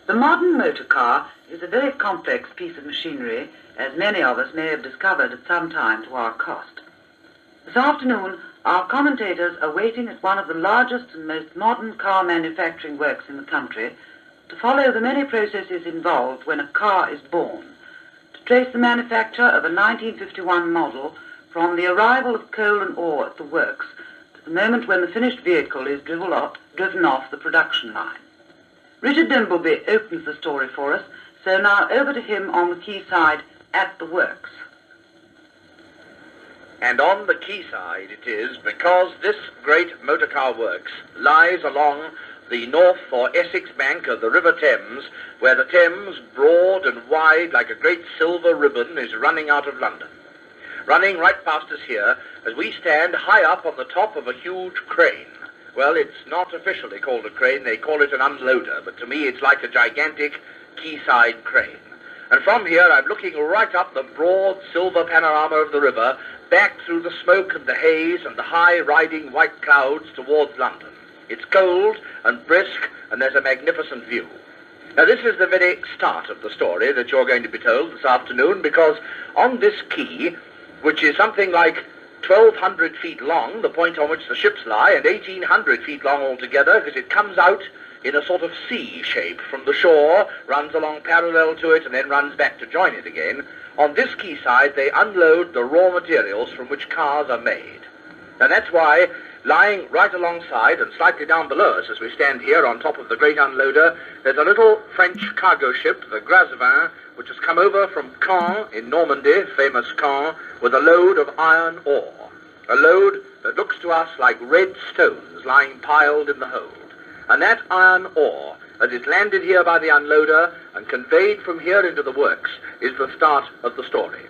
The modern motor car is a very complex piece of machinery, as many of us may have discovered at some time to our cost. This afternoon, our commentators are waiting at one of the largest and most modern car manufacturing works in the country to follow the many processes involved when a car is born, to trace the manufacture of a 1951 model from the arrival of coal and ore at the works to the moment when the finished vehicle is driven off the production line. Richard Dimbleby opens the story for us, so now over to him on the quayside at the works. And on the quayside it is, because this great motor car works lies along the north or Essex bank of the River Thames, where the Thames, broad and wide like a great silver ribbon, is running out of London. Running right past us here as we stand high up on the top of a huge crane. Well, it's not officially called a crane, they call it an unloader, but to me it's like a gigantic quayside crane. And from here I'm looking right up the broad silver panorama of the river, back through the smoke and the haze and the high riding white clouds towards London. It's cold and brisk, and there's a magnificent view. Now this is the very start of the story that you're going to be told this afternoon, because on this quay, which is something like 1,200 feet long, the point on which the ships lie, and 1,800 feet long altogether, because it comes out in a sort of C shape from the shore, runs along parallel to it, and then runs back to join it again. On this quayside, they unload the raw materials from which cars are made. And that's why, lying right alongside and slightly down below us as we stand here on top of the great unloader, there's a little French cargo ship, the Grasvin, which has come over from Caen in Normandy, famous Caen, with a load of iron ore. A load that looks to us like red stones lying piled in the hold. And that iron ore, as it's landed here by the unloader and conveyed from here into the works, is the start of the story.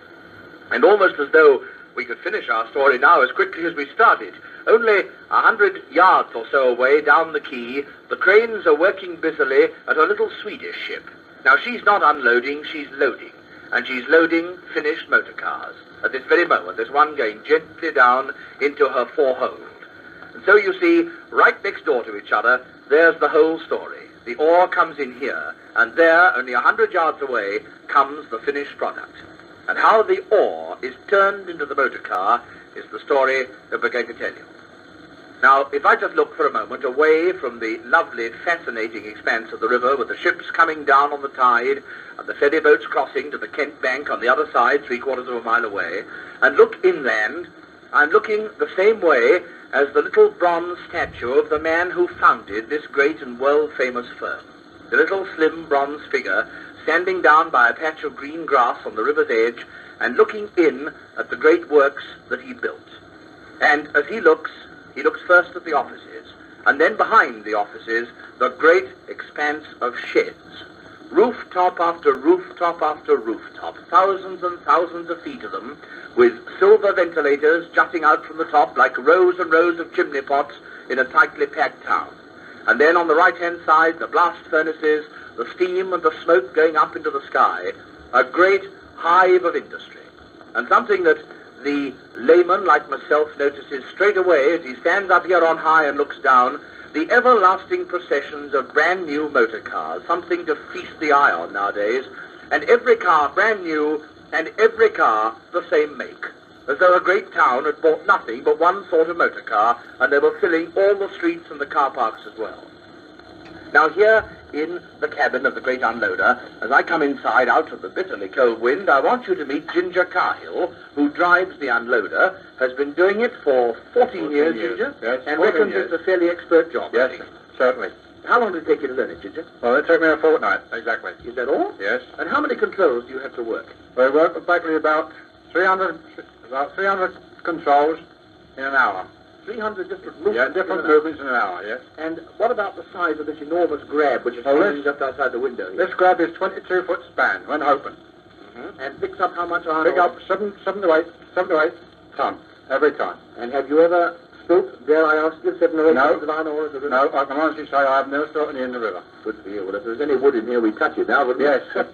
And almost as though we could finish our story now as quickly as we started, only 100 yards or so away down the quay, the cranes are working busily at a little Swedish ship. Now she's not unloading, she's loading. And she's loading finished motor cars. At this very moment, there's one going gently down into her forehold. And so you see, right next door to each other, there's the whole story. The ore comes in here, and there, only 100 yards away, comes the finished product. And how the ore is turned into the motor car is the story that we're going to tell you. Now, if I just look for a moment away from the lovely, fascinating expanse of the river with the ships coming down on the tide and the ferry boats crossing to the Kent bank on the other side, 3/4 of a mile away, and look inland, I'm looking the same way as the little bronze statue of the man who founded this great and world-famous firm. The little slim bronze figure standing down by a patch of green grass on the river's edge and looking in at the great works that he built. And as he looks first at the offices, and then behind the offices, the great expanse of sheds. Rooftop after rooftop after rooftop, thousands and thousands of feet of them, with silver ventilators jutting out from the top like rows and rows of chimney pots in a tightly packed town. And then on the right-hand side, the blast furnaces, the steam and the smoke going up into the sky, a great hive of industry. And something that the layman like myself notices straight away as he stands up here on high and looks down, the everlasting processions of brand new motor cars, something to feast the eye on nowadays, and every car brand new, and every car the same make, as though a great town had bought nothing but one sort of motor car, and they were filling all the streets and the car parks as well. Now here in the cabin of the great unloader, as I come inside out of the bitterly cold wind, I want you to meet Ginger Cahill, who drives the unloader, has been doing it for 14 years, Ginger, yes, and reckons years. it's a fairly expert job. Yes, really. certainly. How long did it take you to learn it, Ginger? Well, it took me a fortnight, exactly. Is that all? Yes. And how many controls do you have to work? We work with practically about 300 controls in an hour. 300 different movements. Yeah, different movements in an hour, yes. And what about the size of this enormous grab which is hanging just outside the window here? This grab is 22-foot span when open. Mm-hmm. And picks up how much iron? Pick up 7 to 8 ton every time. And have you ever spilt, dare I ask you, 7 or 8 No. tons of iron ore in the river? No, I can honestly say I have never spilt any in the river. Good for you. Well, if there's any wood in here, we'd touch it now, wouldn't we? Yes.